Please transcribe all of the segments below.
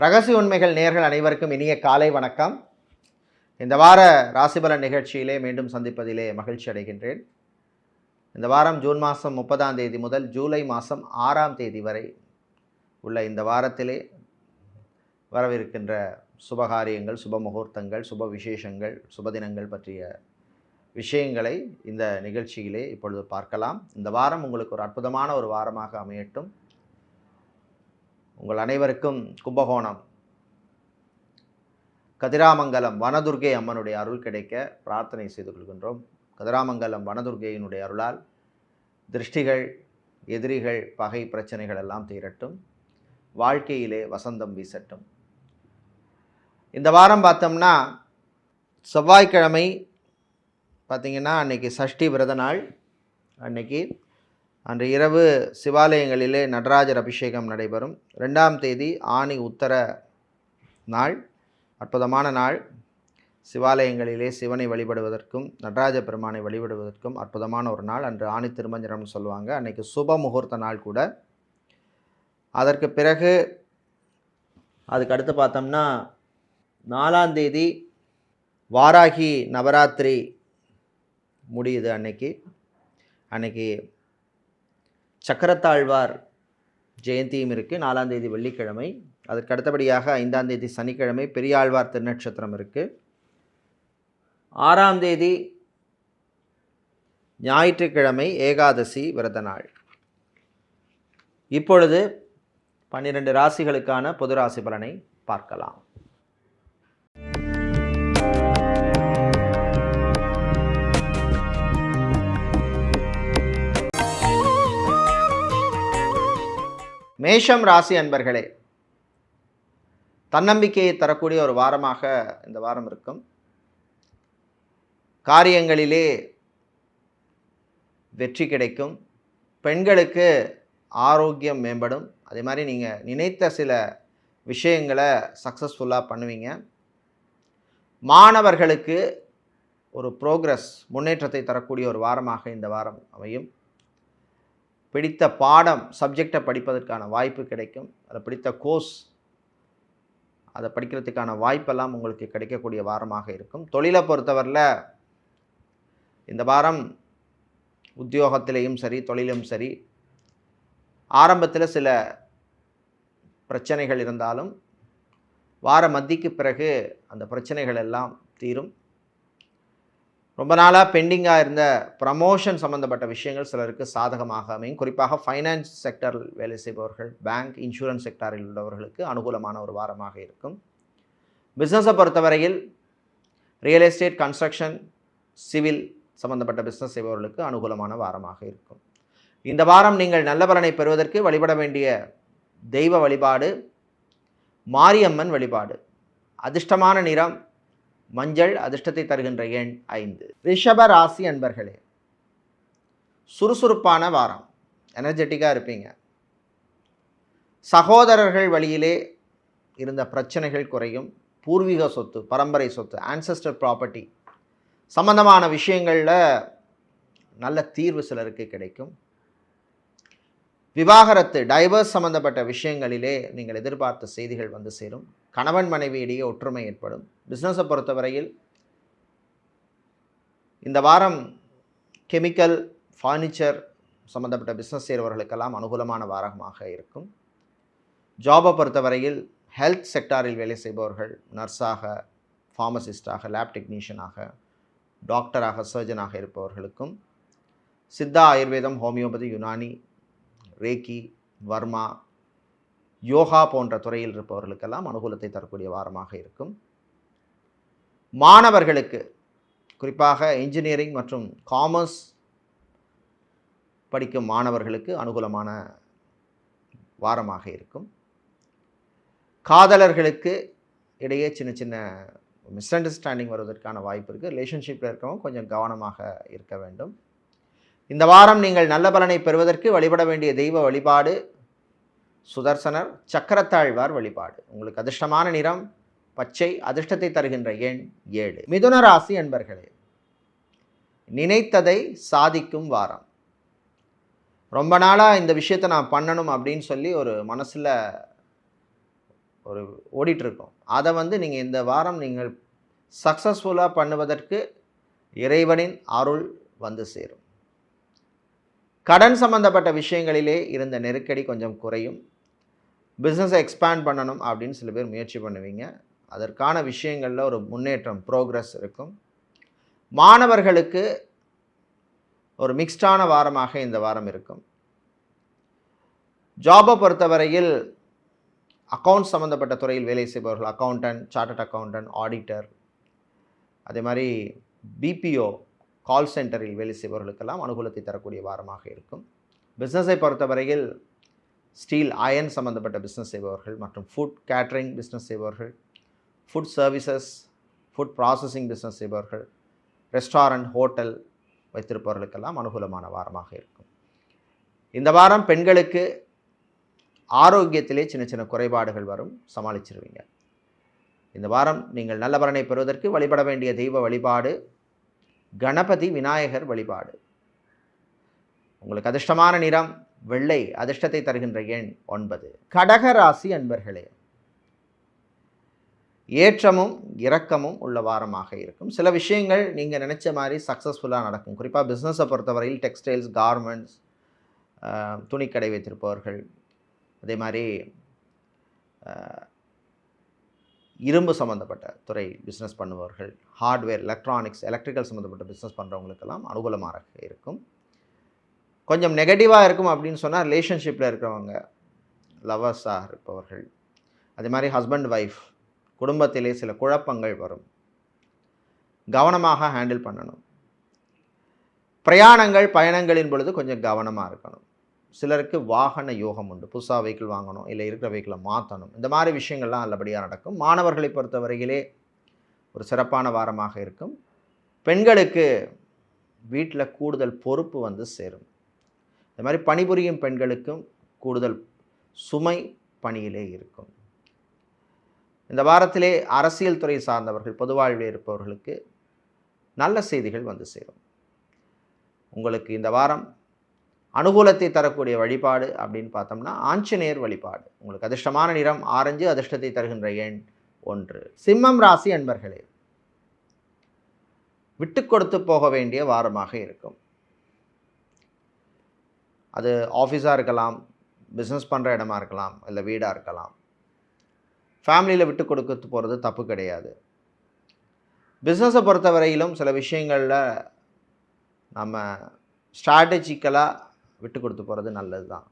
ரகசிய உண்மைகள் நேயர்கள் அனைவருக்கும் இனிய காலை வணக்கம். இந்த வார ராசிபலன் நிகழ்ச்சியிலே மீண்டும் சந்திப்பதிலே மகிழ்ச்சி அடைகின்றேன். இந்த வாரம் ஜூன் மாதம் 30ஆம் தேதி முதல் ஜூலை மாதம் 6ஆம் தேதி வரை உள்ள இந்த வாரத்திலே வரவிருக்கின்ற சுபகாரியங்கள், சுப முகூர்த்தங்கள், சுப விசேஷங்கள், சுபதினங்கள் பற்றிய விஷயங்களை இந்த நிகழ்ச்சியிலே இப்பொழுது பார்க்கலாம். இந்த வாரம் உங்களுக்கு ஒரு அற்புதமான ஒரு வாரமாக அமையட்டும். உங்கள் அனைவருக்கும் கும்பகோணம் கதிராமங்கலம் வனதுர்க்கை அம்மனுடைய அருள் கிடைக்க பிரார்த்தனை செய்து கொள்கின்றோம். கதிராமங்கலம் வனதுர்க்கையினுடைய அருளால் திருஷ்டிகள், எதிரிகள், பகை பிரச்சனைகள் எல்லாம் தீரட்டும். வாழ்க்கையிலே வசந்தம் வீசட்டும். இந்த வாரம் பார்த்தோம்னா செவ்வாய்க்கிழமை பார்த்திங்கன்னா அன்றைக்கி சஷ்டி விரத நாள். அன்று இரவு சிவாலயங்களிலே நடராஜர் அபிஷேகம் நடைபெறும். 2ஆம் தேதி ஆனி உத்தர நாள், அற்புதமான நாள். சிவாலயங்களிலே சிவனை வழிபடுவதற்கும் நடராஜ பெருமானை வழிபடுவதற்கும் அற்புதமான ஒரு நாள். அன்று ஆணி திருமஞ்சனம்னு சொல்லுவாங்க. அன்றைக்கி சுப முகூர்த்த நாள் கூட. அதற்கு பிறகு அதுக்கு அடுத்து பார்த்தோம்னா 4ஆம் தேதி வாராகி நவராத்திரி முடியுது. அன்னைக்கு சக்கரத்தாழ்வார் ஜெயந்தியும் இருக்குது. 4ஆம் தேதி வெள்ளிக்கிழமை. அதற்கு அடுத்தபடியாக 5ஆம் தேதி சனிக்கிழமை பெரியாழ்வார் திருநட்சத்திரம் இருக்குது. 6ஆம் தேதி ஞாயிற்றுக்கிழமை ஏகாதசி விரத நாள். இப்பொழுது 12 ராசிகளுக்கான பொது ராசி பலனை பார்க்கலாம். மேஷம் ராசி அன்பர்களே, தன்னம்பிக்கையை தரக்கூடிய ஒரு வாரமாக இந்த வாரம் இருக்கும். காரியங்களிலே வெற்றி கிடைக்கும். பெண்களுக்கு ஆரோக்கியம் மேம்படும். அதே மாதிரி நீங்கள் நினைத்த சில விஷயங்களை சக்ஸஸ்ஃபுல்லாக பண்ணுவீங்க. மாணவர்களுக்கு ஒரு ப்ரோக்ரஸ், முன்னேற்றத்தை தரக்கூடிய ஒரு வாரமாக இந்த வாரம் அமையும். பிடித்த பாடம், சப்ஜெக்டை படிப்பதற்கான வாய்ப்பு கிடைக்கும். அதை பிடித்த கோர்ஸ், அதை படிக்கிறதுக்கான வாய்ப்பெல்லாம் உங்களுக்கு கிடைக்கக்கூடிய வாரமாக இருக்கும். தொழிலை பொறுத்தவரையில் இந்த வாரம் உத்தியோகத்திலேயும் சரி, தொழிலும் சரி, ஆரம்பத்தில் சில பிரச்சனைகள் இருந்தாலும் வார மத்திக்கு பிறகு அந்த பிரச்சனைகள் எல்லாம் தீரும். ரொம்ப நாளாக பெண்டிங்காக இருந்த ப்ரமோஷன் சம்மந்தப்பட்ட விஷயங்கள் சிலருக்கு சாதகமாக அமையும். குறிப்பாக ஃபைனான்ஸ் செக்டரில் வேலை செய்பவர்கள், பேங்க், இன்சூரன்ஸ் செக்டரில் உள்ளவர்களுக்கு அனுகூலமான ஒரு வாரமாக இருக்கும். பிஸ்னஸை பொறுத்தவரையில் ரியல் எஸ்டேட், கன்ஸ்ட்ரக்ஷன், சிவில் சம்மந்தப்பட்ட பிஸ்னஸ் செய்பவர்களுக்கு அனுகூலமான வாரமாக இருக்கும். இந்த வாரம் நீங்கள் நல்ல பலனை பெறுவதற்கு வழிபட வேண்டிய தெய்வ வழிபாடு மாரியம்மன் வழிபாடு. அதிர்ஷ்டமான நிறம் மஞ்சள். அதிர்ஷ்டத்தை தருகின்ற எண் 5. ரிஷப ராசி அன்பர்களே, சுறுசுறுப்பான வாரம். எனர்ஜெட்டிக்காக இருப்பீங்க. சகோதரர்கள் வழியிலே இருந்த பிரச்சனைகள் குறையும். பூர்வீக சொத்து, பரம்பரை சொத்து, ஆன்செஸ்டர் ப்ராப்பர்ட்டி சம்பந்தமான விஷயங்களில் நல்ல தீர்வு சிலருக்கு கிடைக்கும். விவாகரத்து, டைவர்ஸ் சம்பந்தப்பட்ட விஷயங்களிலே நீங்கள் எதிர்பார்த்த செய்திகள் வந்து சேரும். கணவன் மனைவி இடையே ஒற்றுமை ஏற்படும். பிஸ்னஸை பொறுத்தவரையில் இந்த வாரம் கெமிக்கல், ஃபர்னிச்சர் சம்மந்தப்பட்ட பிஸ்னஸ் செய்கிறவர்களுக்கெல்லாம் அனுகூலமான வாரமாக இருக்கும். ஜாபை பொறுத்தவரையில் ஹெல்த் செக்டாரில் வேலை செய்பவர்கள், நர்ஸாக, ஃபார்மசிஸ்டாக, லேப் டெக்னீஷியனாக, டாக்டராக, சர்ஜனாக இருப்பவர்களுக்கும், சித்தா, ஆயுர்வேதம், ஹோமியோபதி, யுனானி, ரேக்கி, வர்மா, யோகா போன்ற துறையில் இருப்பவர்களுக்கெல்லாம் அனுகூலத்தை தரக்கூடிய வாரமாக இருக்கும். மாணவர்களுக்கு, குறிப்பாக இன்ஜினியரிங் மற்றும் காமர்ஸ் படிக்கும் மாணவர்களுக்கு அனுகூலமான வாரமாக இருக்கும். காதலர்களுக்கு இடையே சின்ன சின்ன மிஸ் அண்டர்ஸ்டாண்டிங் வருவதற்கான வாய்ப்பு இருக்குது. ரிலேஷன்ஷிப்பில் இருக்கவும் கொஞ்சம் கவனமாக இருக்க வேண்டும். இந்த வாரம் நீங்கள் நல்ல பலனை பெறுவதற்கு வழிபட வேண்டிய தெய்வ வழிபாடு சுதர்சனர், சக்கரத்தாழ்வார் வழிபாடு. உங்களுக்கு அதிர்ஷ்டமான நிறம் பச்சை. அதிர்ஷ்டத்தை தருகின்ற எண் 7. மிதுன ராசி அன்பர்களே, நினைத்ததை சாதிக்கும் வாரம். ரொம்ப நாளாக இந்த விஷயத்தை நான் பண்ணணும் அப்படின்னு சொல்லி ஒரு மனசில் ஒரு ஓடிட்டுருக்கோம். அதை வந்து நீங்கள் இந்த வாரம் நீங்கள் சக்ஸஸ்ஃபுல்லாக பண்ணுவதற்கு இறைவனின் அருள் வந்து சேரும். கடன் சம்பந்தப்பட்ட விஷயங்களிலே இருந்த நெருக்கடி கொஞ்சம் குறையும். பிஸ்னஸை எக்ஸ்பேண்ட் பண்ணணும் அப்படின்னு சில பேர் முயற்சி பண்ணுவீங்க. அதற்கான விஷயங்களில் ஒரு முன்னேற்றம், ப்ரோக்ரஸ் இருக்கும். மாணவர்களுக்கு ஒரு மிக்ஸ்டான வாரமாக இந்த வாரம் இருக்கும். ஜாபை பொறுத்தவரையில் அக்கவுண்ட்ஸ் சம்மந்தப்பட்ட துறையில் வேலை செய்பவர்கள், அக்கவுண்டன்ட், சார்ட்டர்ட் அக்கவுண்டன்ட், ஆடிட்டர், அதே மாதிரி பிபிஓ, கால் சென்டரில் வேலை செய்பவர்களுக்கெல்லாம் அனுகூலத்தை தரக்கூடிய வாரமாக இருக்கும். பிஸ்னஸை பொறுத்தவரையில் ஸ்டீல், அயன் சம்மந்தப்பட்ட பிஸ்னஸ் செய்பவர்கள் மற்றும் ஃபுட் கேட்ரிங் பிஸ்னஸ் செய்பவர்கள், food services, food processing business செய்பவர்கள், ரெஸ்டாரண்ட், ஹோட்டல் வைத்திருப்பவர்களுக்கெல்லாம் அனுகூலமான வாரமாக இருக்கும். இந்த வாரம் பெண்களுக்கு ஆரோக்கியத்திலே சின்ன சின்ன குறைபாடுகள் வரும், சமாளிச்சிருவீங்க. இந்த வாரம் நீங்கள் நல்ல பலனை பெறுவதற்கு வழிபட வேண்டிய தெய்வ வழிபாடு கணபதி விநாயகர் வழிபாடு. உங்களுக்கு அதிர்ஷ்டமான நிறம் வெள்ளை, அதிர்ஷ்டத்தை தருகின்ற எண் 9. கடக ராசி அன்பர்களே, ஏற்றமும் இறக்கமும் உள்ள வாரமாக இருக்கும். சில விஷயங்கள் நீங்கள் நினச்ச மாதிரி சக்ஸஸ்ஃபுல்லாக நடக்கும். குறிப்பாக பிஸ்னஸை பொறுத்தவரையில் டெக்ஸ்டைல்ஸ், கார்மெண்ட்ஸ், துணிக்கடை வைத்திருப்பவர்கள், அதே மாதிரி இரும்பு சம்மந்தப்பட்ட துறை பிஸ்னஸ் பண்ணுபவர்கள், ஹார்ட்வேர், எலக்ட்ரானிக்ஸ், எலக்ட்ரிக்கல் சம்மந்தப்பட்ட பிஸ்னஸ் பண்ணுறவங்களுக்கெல்லாம் அனுகூலமாக இருக்கும். கொஞ்சம் நெகட்டிவாக இருக்கும் அப்படின்னு சொன்னால் ரிலேஷன்ஷிப்பில் இருக்கிறவங்க, லவர்ஸாக இருப்பவர்கள், அதே மாதிரி ஹஸ்பண்ட் ஒய்ஃப், குடும்பத்திலே சில குழப்பங்கள் வரும். கவனமாக ஹேண்டில் பண்ணணும். பிரயாணங்கள், பயணங்களின் பொழுது கொஞ்சம் கவனமாக இருக்கணும். சிலருக்கு வாகன யோகம் உண்டு. புதுசாக வெஹிக்கிள் வாங்கணும், இல்லை இருக்கிற வெஹிக்கிளை மாற்றணும். இந்த மாதிரி விஷயங்கள்லாம் நல்லபடியாக நடக்கும். மாணவர்களை பொறுத்தவரையிலே ஒரு சிறப்பான வாரமாக இருக்கும். பெண்களுக்கு வீட்டில் கூடுதல் பொறுப்பு வந்து சேரும். இந்த மாதிரி பணிபுரியும் பெண்களுக்கும் கூடுதல் சுமை பணியிலே இருக்கும். இந்த வாரத்திலே அரசியல் துறை சார்ந்தவர்கள், பொது வாழ்வில் இருப்பவர்களுக்கு நல்ல செய்திகள் வந்து சேரும். உங்களுக்கு இந்த வாரம் அனுகூலத்தை தரக்கூடிய வழிபாடு அப்படின்னு பார்த்தோம்னா ஆஞ்சநேயர் வழிபாடு. உங்களுக்கு அதிர்ஷ்டமான நிறம் ஆரஞ்சு, அதிர்ஷ்டத்தை தருகின்ற எண் 1. சிம்மம் ராசி அன்பர்களே, விட்டு கொடுத்து போக வேண்டிய வாரமாக இருக்கும். அது ஆஃபீஸாக இருக்கலாம், பிஸ்னஸ் பண்ணுற இடமா இருக்கலாம், இல்லை வீடாக இருக்கலாம். ஃபேமிலியில் விட்டு கொடுத்து போகிறது தப்பு கிடையாது. பிஸ்னஸை பொறுத்தவரையிலும் சில விஷயங்களில் நம்ம ஸ்ட்ராட்டஜிக்கலாக விட்டு கொடுத்து போகிறது நல்லது தான்.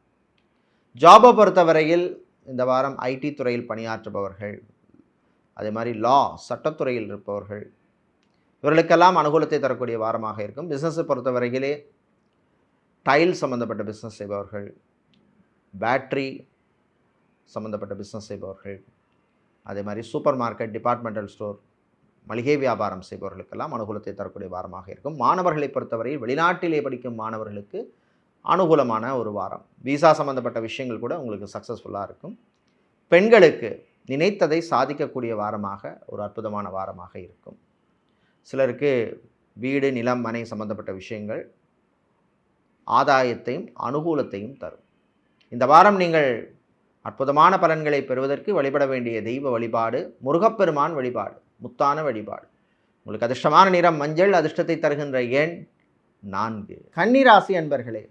ஜாபை பொறுத்தவரையில் இந்த வாரம் ஐடி துறையில் பணியாற்றுபவர்கள், அதே மாதிரி லா, சட்டத்துறையில் இருப்பவர்கள், இவர்களுக்கெல்லாம் அனுகூலத்தை தரக்கூடிய வாரமாக இருக்கும். பிஸ்னஸை பொறுத்தவரையிலே டைல் சம்மந்தப்பட்ட பிஸ்னஸ் செய்பவர்கள், பேட்ரி சம்மந்தப்பட்ட பிஸ்னஸ் செய்பவர்கள், அதே மாதிரி சூப்பர் மார்க்கெட், டிபார்ட்மெண்டல் ஸ்டோர், மளிகை வியாபாரம் செய்பவர்களுக்கெல்லாம் அனுகூலத்தை தரக்கூடிய வாரமாக இருக்கும். மாணவர்களை பொறுத்தவரையில் வெளிநாட்டிலே படிக்கும் மாணவர்களுக்கு அனுகூலமான ஒரு வாரம். விசா சம்மந்தப்பட்ட விஷயங்கள் கூட உங்களுக்கு சக்ஸஸ்ஃபுல்லாக இருக்கும். பெண்களுக்கு நினைத்ததை சாதிக்கக்கூடிய வாரமாக, ஒரு அற்புதமான வாரமாக இருக்கும். சிலருக்கு வீடு, நிலம், மனை சம்மந்தப்பட்ட விஷயங்கள் ஆதாயத்தையும் அனுகூலத்தையும் தரும். இந்த வாரம் நீங்கள் அற்புதமான பலன்களை பெறுவதற்கு வழிபட வேண்டிய தெய்வ வழிபாடு முருகப்பெருமான் வழிபாடு, முத்தான வழிபாடு. உங்களுக்கு அதிர்ஷ்டமான நிறம் மஞ்சள், அதிர்ஷ்டத்தை தருகின்ற எண் 4. கன்னிராசி அன்பர்களே,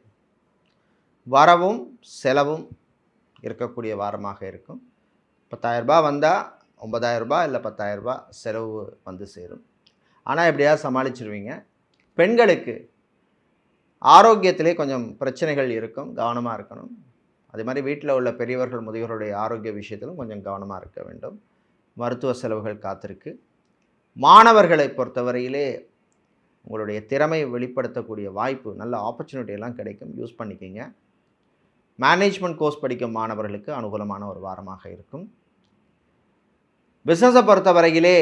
வரவும் செலவும் இருக்கக்கூடிய வாரமாக இருக்கும். 10,000 ரூபாய் வந்தால் 9,000 ரூபாய் இல்லை 10,000 ரூபாய் செலவு வந்து சேரும். ஆனால் எப்படியாவது சமாளிச்சிருவீங்க. பெண்களுக்கு ஆரோக்கியத்திலே கொஞ்சம் பிரச்சனைகள் இருக்கும், கவனமாக இருக்கணும். அதே மாதிரி வீட்டில் உள்ள பெரியவர்கள், முதியோருடைய ஆரோக்கிய விஷயத்திலும் கொஞ்சம் கவனமாக இருக்க வேண்டும். மருத்துவ செலவுகள் காத்திருக்கு. மாணவர்களை பொறுத்தவரையிலே உங்களுடைய திறமை வெளிப்படுத்தக்கூடிய வாய்ப்பு, நல்ல ஆப்பர்ச்சுனிட்டியெல்லாம் கிடைக்கும், யூஸ் பண்ணிக்கிங்க. மேனேஜ்மெண்ட் கோர்ஸ் படிக்கும் மாணவர்களுக்கு அனுகூலமான ஒரு வாரமாக இருக்கும். பிஸ்னஸை பொறுத்தவரையிலே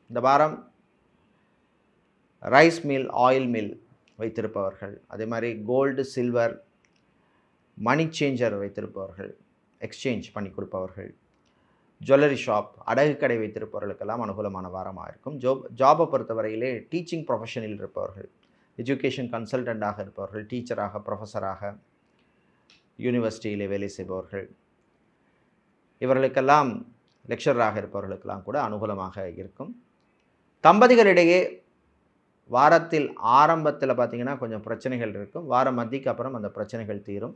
இந்த வாரம் ரைஸ் மில், ஆயில் மில் வைத்திருப்பவர்கள், அதே மாதிரி கோல்டு, சில்வர், மணி சேஞ்சர் வைத்திருப்பவர்கள், எக்ஸ்சேஞ்ச் பண்ணி கொடுப்பவர்கள், ஜுவல்லரி ஷாப், அடகு கடை வைத்திருப்பவர்களுக்கெல்லாம் அனுகூலமான வாரமாக இருக்கும். ஜாபை பொறுத்தவரையிலே டீச்சிங் ப்ரொஃபஷனில் இருப்பவர்கள், எஜுகேஷன் கன்சல்டண்ட்டாக இருப்பவர்கள், டீச்சராக, ப்ரொஃபஸராக, யூனிவர்சிட்டியிலே வேலை செய்பவர்கள், இவர்களுக்கெல்லாம் லெக்சரராக இருப்பவர்களுக்கெல்லாம் கூட அனுகூலமாக இருக்கும். தம்பதிகளிடையே வாரத்தில் ஆரம்பத்தில் பார்த்திங்கன்னா கொஞ்சம் பிரச்சனைகள் இருக்கும். வார மத்திக்கு அப்புறம் அந்த பிரச்சனைகள் தீரும்.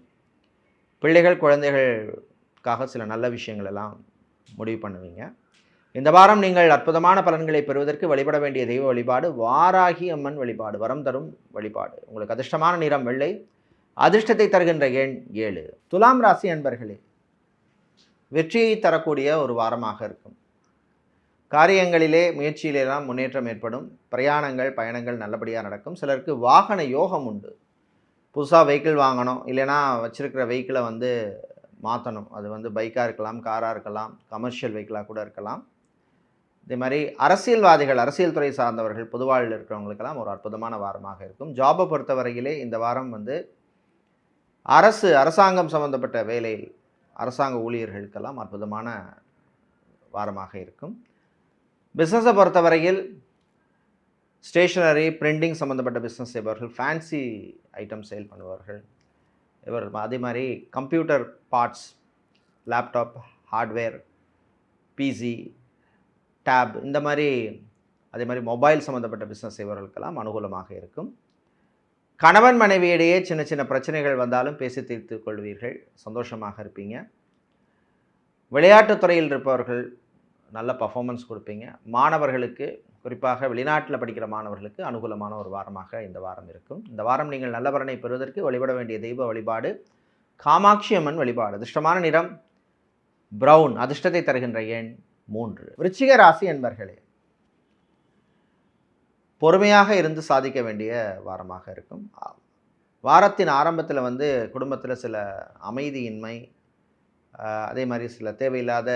பிள்ளைகள் குழந்தைகளுக்காக சில நல்ல விஷயங்கள் எல்லாம் முடிவு பண்ணுவீங்க. இந்த வாரம் நீங்கள் அற்புதமான பலன்களை பெறுவதற்கு வழிபட வேண்டிய தெய்வ வழிபாடு வாராகி அம்மன் வழிபாடு, வரம் தரும் வழிபாடு. உங்களுக்கு அதிர்ஷ்டமான நிறம் வெள்ளை, அதிர்ஷ்டத்தை தருகின்ற எண் 7. துலாம் ராசி அன்பர்களே, வெற்றியை தரக்கூடிய ஒரு வாரமாக இருக்கும். காரியங்களிலே முயற்சியிலெல்லாம் முன்னேற்றம் ஏற்படும். பிரயாணங்கள் பயணங்கள் நல்லபடியாக நடக்கும். சிலருக்கு வாகன யோகம் உண்டு. புதுசாக வெஹிக்கிள் வாங்கணும், இல்லைனா வச்சுருக்கிற வெஹிக்கிளை மாற்றணும். அது பைக்காக இருக்கலாம், காராக இருக்கலாம், கமர்ஷியல் வெஹிக்கிளாக கூட இருக்கலாம். இதே மாதிரி அரசியல்வாதிகள், அரசியல் துறை சார்ந்தவர்கள், பொதுவாழ்வில் இருக்கிறவங்களுக்கெல்லாம் ஒரு அற்புதமான வாரமாக இருக்கும். ஜாபை பொறுத்தவரையிலே இந்த வாரம் அரசாங்கம் சம்பந்தப்பட்ட வேலையில் அரசாங்க ஊழியர்களுக்கெல்லாம் அற்புதமான வாரமாக இருக்கும். பிஸ்னஸை பொறுத்தவரையில் ஸ்டேஷனரி, பிரிண்டிங் சம்மந்தப்பட்ட பிஸ்னஸ் செய்பவர்கள், ஃபேன்சி ஐட்டம் சேல் பண்ணுபவர்கள், அதே மாதிரி computer parts, laptop, hardware, PC, tab, இந்த மாதிரி அதே மாதிரி மொபைல் சம்மந்தப்பட்ட பிஸ்னஸ் செய்பவர்களுக்கெல்லாம் அனுகூலமாக இருக்கும். கணவன் மனைவியிடையே சின்ன சின்ன பிரச்சனைகள் வந்தாலும் பேசி தீர்த்து கொள்வீர்கள், சந்தோஷமாக இருப்பீங்க. விளையாட்டுத்துறையில் இருப்பவர்கள் நல்ல பர்ஃபார்மன்ஸ் கொடுப்பீங்க. மாணவர்களுக்கு, குறிப்பாக வெளிநாட்டில் படிக்கிற மாணவர்களுக்கு அனுகூலமான ஒரு வாரமாக இந்த வாரம் இருக்கும். இந்த வாரம் நீங்கள் நல்ல பலனை பெறுவதற்கு வழிபட வேண்டிய தெய்வ வழிபாடு காமாட்சி அம்மன் வழிபாடு. அதிர்ஷ்டமான நிறம் பிரவுன், அதிர்ஷ்டத்தை தருகின்ற எண் 3. விருச்சிக ராசி என்பர்களே, பொறுமையாக இருந்து சாதிக்க வேண்டிய வாரமாக இருக்கும். வாரத்தின் ஆரம்பத்தில் குடும்பத்தில் சில அமைதியின்மை, அதே மாதிரி சில தேவையில்லாத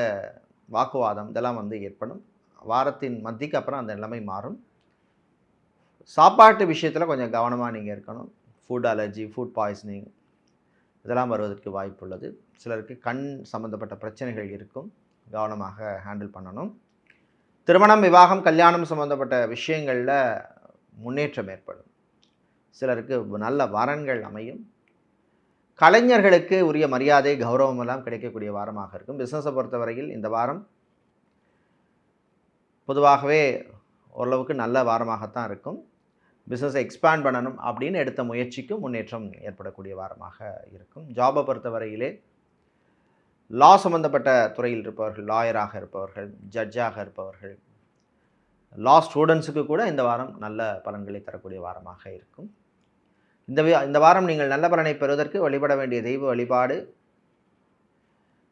வாக்குவாதம் இதெல்லாம் ஏற்படும். வாரத்தின் மத்திக்கு அப்புறம் அந்த நிலைமை மாறும். சாப்பாட்டு விஷயத்தில் கொஞ்சம் கவனமாக நீங்கள் இருக்கணும். ஃபுட் அலர்ஜி, ஃபுட் பாய்சனிங் இதெல்லாம் வருவதற்கு வாய்ப்பு உள்ளது. சிலருக்கு கண் சம்மந்தப்பட்ட பிரச்சனைகள் இருக்கும், கவனமாக ஹேண்டில் பண்ணணும். திருமணம், விவாகம், கல்யாணம் சம்மந்தப்பட்ட விஷயங்களில் முன்னேற்றம் ஏற்படும். சிலருக்கு நல்ல வரன்கள் அமையும். கலைஞர்களுக்கு உரிய மரியாதை, கௌரவம் எல்லாம் கிடைக்கக்கூடிய வாரமாக இருக்கும். பிஸ்னஸை பொறுத்தவரையில் இந்த வாரம் பொதுவாகவே ஓரளவுக்கு நல்ல வாரமாகத்தான் இருக்கும். பிஸ்னஸை எக்ஸ்பேண்ட் பண்ணணும் அப்படின்னு எடுத்த முயற்சிக்கு முன்னேற்றம் ஏற்படக்கூடிய வாரமாக இருக்கும். ஜாபை பொறுத்தவரையிலே லா சம்மந்தப்பட்ட துறையில் இருப்பவர்கள், லாயராக இருப்பவர்கள், ஜட்ஜாக இருப்பவர்கள், லா ஸ்டூடெண்ட்ஸுக்கு கூட இந்த வாரம் நல்ல பலன்களை தரக்கூடிய வாரமாக இருக்கும். இந்த வாரம் நீங்கள் நல்ல பலனை பெறுவதற்கு வழிபட வேண்டிய தெய்வ வழிபாடு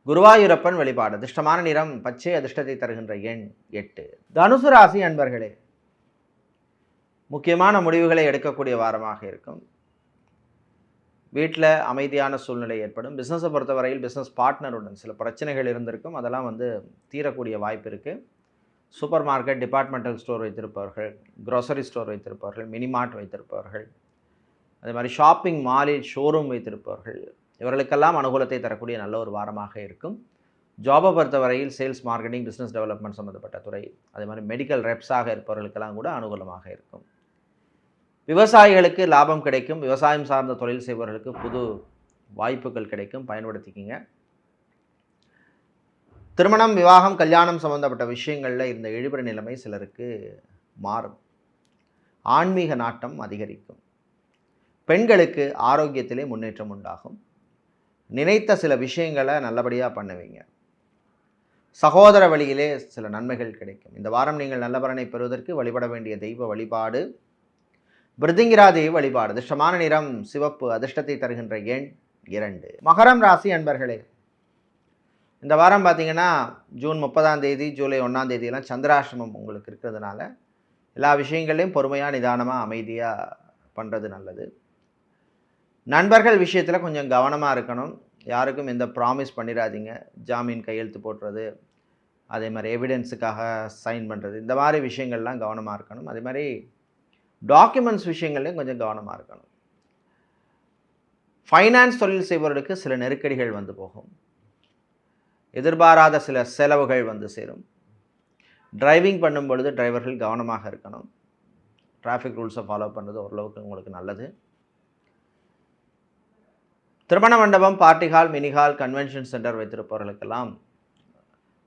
குருவாயூரப்பன் வழிபாடு. அதிர்ஷ்டமான நிறம் பச்சை, அதிர்ஷ்டத்தை தருகின்ற எண் 8. தனுசு ராசி அன்பர்களே, முக்கியமான முடிவுகளை எடுக்கக்கூடிய வாரமாக இருக்கும். வீட்டில் அமைதியான சூழ்நிலை ஏற்படும். பிஸ்னஸை பொறுத்தவரையில் பிஸ்னஸ் பார்ட்னருடன் சில பிரச்சனைகள் இருந்திருக்கும், அதெல்லாம் தீரக்கூடிய வாய்ப்பு இருக்குது. சூப்பர் மார்க்கெட், டிபார்ட்மெண்டல் ஸ்டோர் வைத்திருப்பவர்கள், க்ரோசரி ஸ்டோர் வைத்திருப்பவர்கள், மினிமார்ட் வைத்திருப்பவர்கள், அதே மாதிரி ஷாப்பிங் மாலில் ஷோரூம் வைத்திருப்பவர்கள், இவர்களுக்கெல்லாம் அனுகூலத்தை தரக்கூடிய நல்ல ஒரு வாரமாக இருக்கும். ஜாபை பொறுத்தவரையில் சேல்ஸ், மார்க்கெட்டிங், பிஸ்னஸ் டெவலப்மெண்ட் சம்மந்தப்பட்ட துறை, அதே மாதிரி மெடிக்கல் ரெப்ஸாக இருப்பவர்களுக்கெல்லாம் கூட அனுகூலமாக இருக்கும். விவசாயிகளுக்கு லாபம் கிடைக்கும். விவசாயம் சார்ந்த தொழில் செய்பவர்களுக்கு புது வாய்ப்புகள் கிடைக்கும், பயன்படுத்திக்கிங்க. திருமணம், விவாகம், கல்யாணம் சம்மந்தப்பட்ட விஷயங்களில் இருந்த இழுபறி நிலைமை சிலருக்கு மாறும். ஆன்மீக நாட்டம் அதிகரிக்கும். பெண்களுக்கு ஆரோக்கியத்திலே முன்னேற்றம் உண்டாகும். நினைத்த சில விஷயங்களை நல்லபடியாக பண்ணுவீங்க. சகோதர வழியிலே சில நன்மைகள் கிடைக்கும். இந்த வாரம் நீங்கள் நல்ல பலனை பெறுவதற்கு வழிபட வேண்டிய தெய்வ வழிபாடு பிருதிங்கிரா தேவி வழிபாடு. அதிர்ஷ்டமான நிறம் சிவப்பு, அதிர்ஷ்டத்தை தருகின்ற எண் 2. மகரம் ராசி அன்பர்களே, இந்த வாரம் பார்த்தீங்கன்னா ஜூன் 30ஆம் தேதி, ஜூலை 1ஆம் தேதியெல்லாம் சந்திராஷ்டமம் உங்களுக்கு இருக்கிறதுனால எல்லா விஷயங்களையும் பொறுமையாக, நிதானமாக, அமைதியாக பண்ணுறது நல்லது. நண்பர்கள் விஷயத்தில் கொஞ்சம் கவனமாக இருக்கணும். யாருக்கும் எந்த ப்ராமிஸ் பண்ணிடாதீங்க. ஜாமீன் கையெழுத்து போடுறது, அதே மாதிரி எவிடன்ஸுக்காக சைன் பண்ணுறது, இந்த மாதிரி விஷயங்கள்லாம் கவனமாக இருக்கணும். அதே மாதிரி டாக்குமெண்ட்ஸ் விஷயங்கள்லையும் கொஞ்சம் கவனமாக இருக்கணும். ஃபைனான்ஸ் தொழில் செய்பவர்களுக்கு சில நெருக்கடிகள் போகும். எதிர்பாராத சில செலவுகள் சேரும். டிரைவிங் பண்ணும் பொழுது டிரைவர்கள் கவனமாக இருக்கணும். டிராஃபிக் ரூல்ஸை ஃபாலோ பண்ணுறது ஓரளவுக்கு உங்களுக்கு நல்லது. திருமண மண்டபம், party hall, mini hall, convention centre வைத்திருப்பவர்களுக்கெல்லாம்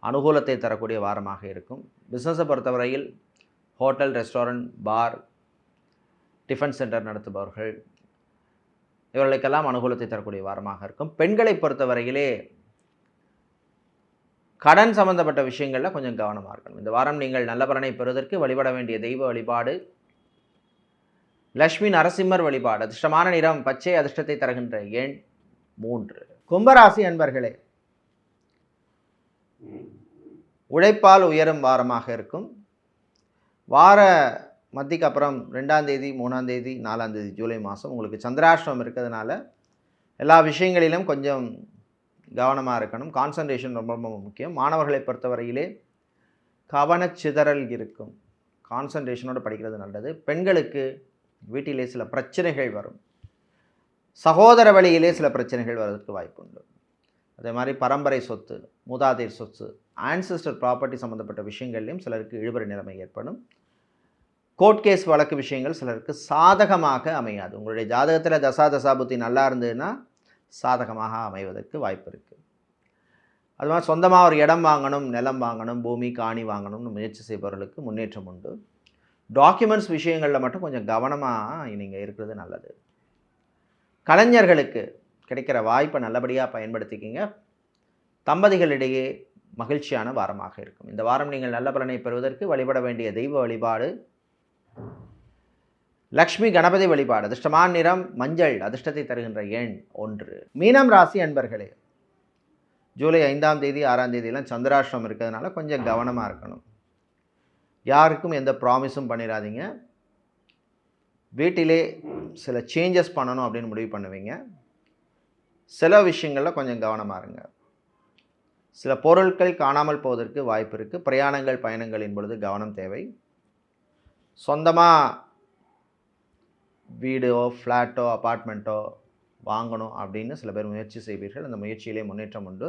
அனுகூலத்தை தரக்கூடிய வாரமாக இருக்கும். பிஸ்னஸை பொறுத்தவரையில் hotel, restaurant, bar, tiffin centre நடத்துபவர்கள் இவர்களுக்கெல்லாம் அனுகூலத்தை தரக்கூடிய வாரமாக இருக்கும். பெண்களை பொறுத்தவரையிலே கடன் சம்பந்தப்பட்ட விஷயங்களில் கொஞ்சம் கவனமாக இருக்கணும். இந்த வாரம் நீங்கள் நல்ல பலனை பெறுவதற்கு வழிபட வேண்டிய தெய்வ வழிபாடு லக்ஷ்மி நரசிம்மர் வழிபாடு. அதிர்ஷ்டமான நிறம் பச்சை. அதிர்ஷ்டத்தை தருகின்ற எண் 3. கும்பராசி அன்பர்களே, உழைப்பால் உயரும் வாரமாக இருக்கும். வார மத்திக்கு அப்புறம் 2ஆம் தேதி, 3ஆம் தேதி, 4ஆம் தேதி ஜூலை மாதம் உங்களுக்கு சந்திராஷ்டமம் இருக்கிறதுனால எல்லா விஷயங்களிலும் கொஞ்சம் கவனமாக இருக்கணும். கான்சன்ட்ரேஷன் ரொம்ப ரொம்ப முக்கியம். மாணவர்களை பொறுத்தவரையிலே கவனச்சிதறல் இருக்கும். கான்சன்ட்ரேஷனோடு படிக்கிறது நல்லது. பெண்களுக்கு வீட்டிலே சில பிரச்சனைகள் வரும். சகோதர வழியிலே சில பிரச்சனைகள் வருவதற்கு வாய்ப்பு உண்டு. அதே மாதிரி பரம்பரை சொத்து, மூதாதையர் சொத்து, ஆன்செஸ்டர் ப்ராப்பர்ட்டி சம்மந்தப்பட்ட விஷயங்கள்லையும் சிலருக்கு இழுபறி நிலைமை ஏற்படும். கோர்ட் கேஸ் வழக்கு விஷயங்கள் சிலருக்கு சாதகமாக அமையாது. உங்களுடைய ஜாதகத்தில் தசாபுத்தி நல்லா இருந்ததுன்னா சாதகமாக அமைவதற்கு வாய்ப்பு இருக்குது. அது மாதிரி சொந்தமாக ஒரு இடம் வாங்கணும், நிலம் வாங்கணும், பூமி காணி வாங்கணும்னு முயற்சி செய்பவர்களுக்கு முன்னேற்றம் உண்டு. டாக்குமெண்ட்ஸ் விஷயங்களில் மட்டும் கொஞ்சம் கவனமாக நீங்கள் இருக்கிறது நல்லது. கலைஞர்களுக்கு கிடைக்கிற வாய்ப்பை நல்லபடியாக பயன்படுத்திக்கிங்க. தம்பதிகளிடையே மகிழ்ச்சியான வாரமாக இருக்கும். இந்த வாரம் நீங்கள் நல்ல பலனை பெறுவதற்கு வழிபட வேண்டிய தெய்வ வழிபாடு லக்ஷ்மி கணபதி வழிபாடு. அதிர்ஷ்டமான நிறம் மஞ்சள். அதிர்ஷ்டத்தை தருகின்ற எண் 1. மீனம் ராசி அன்பர்களே, ஜூலை 5ஆம் தேதி 6ஆம் தேதியெல்லாம் சந்திராஷ்டிரம் இருக்கிறதுனால கொஞ்சம் கவனமாக இருக்கணும். யாருக்கும் எந்த ப்ராமிஸும் பண்ணிடாதீங்க. வீட்டிலே சில சேஞ்சஸ் பண்ணணும் அப்படின்னு முடிவு பண்ணுவீங்க. சில விஷயங்களில் கொஞ்சம் கவனமாக இருங்க. சில பொருட்கள் காணாமல் போவதற்கு வாய்ப்பு இருக்குது. பிரயாணங்கள், பயணங்களின் பொழுது கவனம் தேவை. சொந்தமாக வீடோ, ஃப்ளாட்டோ, அப்பார்ட்மெண்ட்டோ வாங்கணும் அப்படின்னு சில பேர் முயற்சி செய்வீர்கள். அந்த முயற்சியிலே முன்னேற்றம் உண்டு.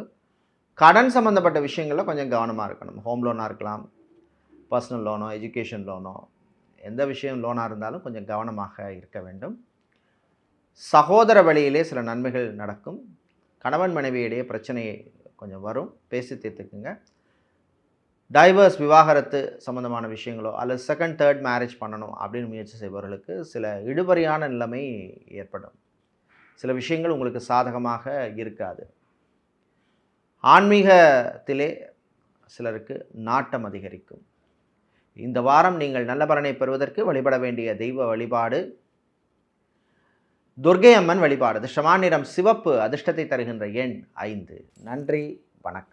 கடன் சம்மந்தப்பட்ட விஷயங்களில் கொஞ்சம் கவனமாக இருக்கணும். ஹோம் லோனாக இருக்கலாம், பர்சனல் லோனோ, எஜுகேஷன் லோனோ, எந்த விஷயம் லோனாக இருந்தாலும் கொஞ்சம் கவனமாக இருக்க வேண்டும். சகோதர வழியிலே சில நன்மைகள் நடக்கும். கணவன் மனைவியிடையே பிரச்சனை கொஞ்சம் வரும், பேசி தீர்த்துக்குங்க. டைவர்ஸ், விவாகரத்து சம்மந்தமான விஷயங்களோ அல்லது செகண்ட், தேர்ட் மேரேஜ் பண்ணணும் அப்படின்னு முயற்சி செய்பவர்களுக்கு சில இழுபறியான நிலைமை ஏற்படும். சில விஷயங்கள் உங்களுக்கு சாதகமாக இருக்காது. ஆன்மீகத்திலே சிலருக்கு நாட்டம் அதிகரிக்கும். இந்த வாரம் நீங்கள் நல்ல பலனை பெறுவதற்கு வழிபட வேண்டிய தெய்வ வழிபாடு துர்க்கை அம்மன் வழிபாடு. அதிர்ஷ்டமான நிறம் சிவப்பு. அதிர்ஷ்டத்தை தருகின்ற எண் 5. நன்றி, வணக்கம்.